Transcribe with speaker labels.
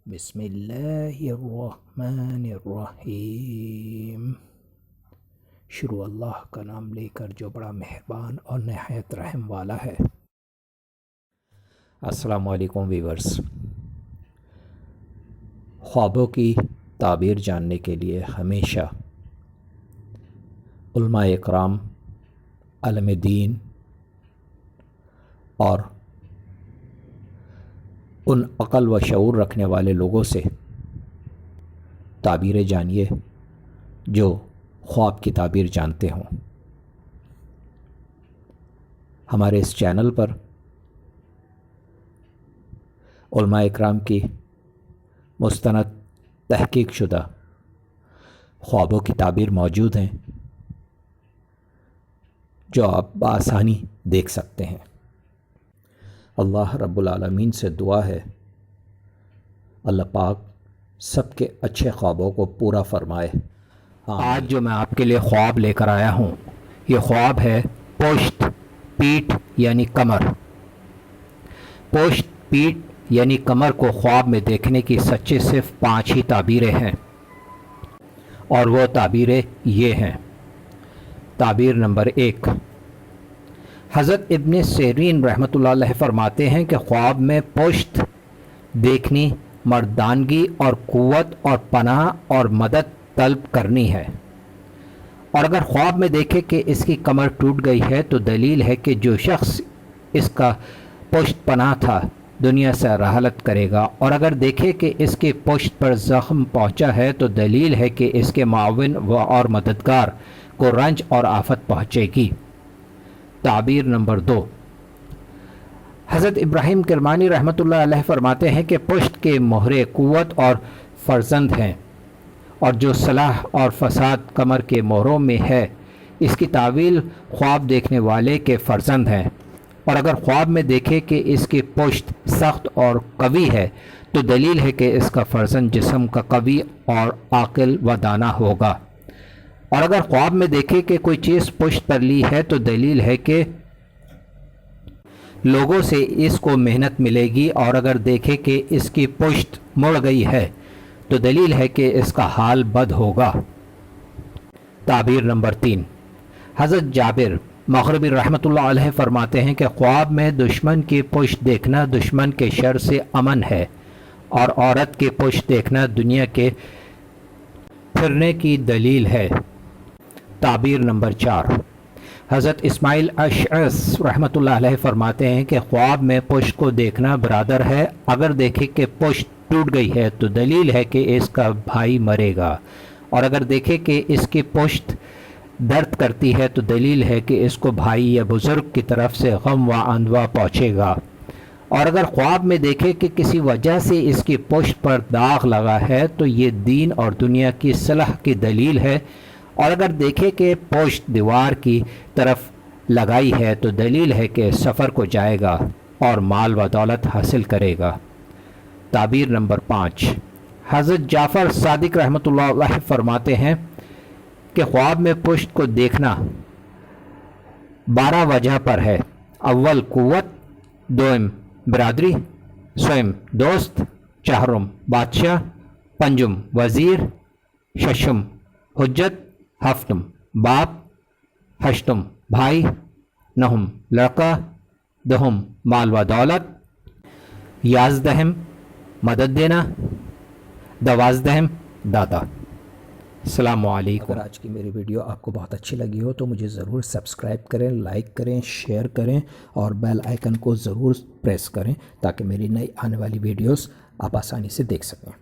Speaker 1: بسم اللہ الرحمن الرحیم۔ شروع اللہ کا نام لے کر جو بڑا مہربان اور نہایت رحم والا ہے۔ السلام علیکم ویورز۔ خوابوں کی تعبیر جاننے کے لیے ہمیشہ علماء اکرام، عالم دین اور ان عقل و شعور رکھنے والے لوگوں سے تعبیریں جانیے جو خواب کی تعبیر جانتے ہوں۔ ہمارے اس چینل پر علماء اکرام کی مستند تحقیق شدہ خوابوں کی تعبیر موجود ہیں جو آپ بآسانی دیکھ سکتے ہیں۔ اللہ رب العالمین سے دعا ہے اللہ پاک سب کے اچھے خوابوں کو پورا فرمائے۔ آج جو میں آپ کے لیے خواب لے کر آیا ہوں، یہ خواب ہے پشت، پیٹھ یعنی کمر۔ پشت، پیٹھ یعنی کمر کو خواب میں دیکھنے کی سچے صرف 5 ہی تعبیریں ہیں، اور وہ تعبیریں یہ ہیں۔ تعبیر نمبر 1، حضرت ابن سیرین رحمۃ اللہ علیہ فرماتے ہیں کہ خواب میں پشت دیکھنی مردانگی اور قوت اور پناہ اور مدد طلب کرنی ہے، اور اگر خواب میں دیکھے کہ اس کی کمر ٹوٹ گئی ہے تو دلیل ہے کہ جو شخص اس کا پشت پناہ تھا دنیا سے رحلت کرے گا، اور اگر دیکھے کہ اس کی پشت پر زخم پہنچا ہے تو دلیل ہے کہ اس کے معاون اور مددگار کو رنج اور آفت پہنچے گی۔ تعبیر نمبر 2، حضرت ابراہیم کرمانی رحمۃ اللہ علیہ فرماتے ہیں کہ پشت کے مہرے قوت اور فرزند ہیں، اور جو صلاح اور فساد کمر کے مہروں میں ہے اس کی تعویل خواب دیکھنے والے کے فرزند ہیں، اور اگر خواب میں دیکھے کہ اس کی پشت سخت اور قوی ہے تو دلیل ہے کہ اس کا فرزند جسم کا قوی اور عاقل و دانا ہوگا، اور اگر خواب میں دیکھے کہ کوئی چیز پشت پر لی ہے تو دلیل ہے کہ لوگوں سے اس کو محنت ملے گی، اور اگر دیکھے کہ اس کی پشت مڑ گئی ہے تو دلیل ہے کہ اس کا حال بد ہوگا۔ تعبیر نمبر 3، حضرت جابر مغربی رحمۃ اللہ علیہ فرماتے ہیں کہ خواب میں دشمن کی پشت دیکھنا دشمن کے شر سے امن ہے، اور عورت کی پشت دیکھنا دنیا کے پھرنے کی دلیل ہے۔ تعبیر نمبر 4، حضرت اسماعیل اشعث رحمۃ اللہ علیہ فرماتے ہیں کہ خواب میں پشت کو دیکھنا برادر ہے، اگر دیکھے کہ پشت ٹوٹ گئی ہے تو دلیل ہے کہ اس کا بھائی مرے گا، اور اگر دیکھے کہ اس کی پشت درد کرتی ہے تو دلیل ہے کہ اس کو بھائی یا بزرگ کی طرف سے غم و اندوہ پہنچے گا، اور اگر خواب میں دیکھے کہ کسی وجہ سے اس کی پشت پر داغ لگا ہے تو یہ دین اور دنیا کی صلح کی دلیل ہے، اور اگر دیکھے کہ پشت دیوار کی طرف لگائی ہے تو دلیل ہے کہ سفر کو جائے گا اور مال و دولت حاصل کرے گا۔ تعبیر نمبر 5، حضرت جعفر صادق رحمۃ اللہ علیہ فرماتے ہیں کہ خواب میں پشت کو دیکھنا 12 وجہ پر ہے۔ اول قوت، دوم برادری، سوم دوست، چہرم بادشاہ، پنجم وزیر، ششم حجت، ہفتم باپ، ہشتم بھائی، نہم لڑکا، دہم مال و دولت، یازدہم مدد دینا، دوازدہم دادا۔ السلام علیکم۔ اگر آج کی میری ویڈیو آپ کو بہت اچھی لگی ہو تو مجھے ضرور سبسکرائب کریں، لائک کریں، شیئر کریں، اور بیل آئیکن کو ضرور پریس کریں تاکہ میری نئی آنے والی ویڈیوز آپ آسانی سے دیکھ سکیں۔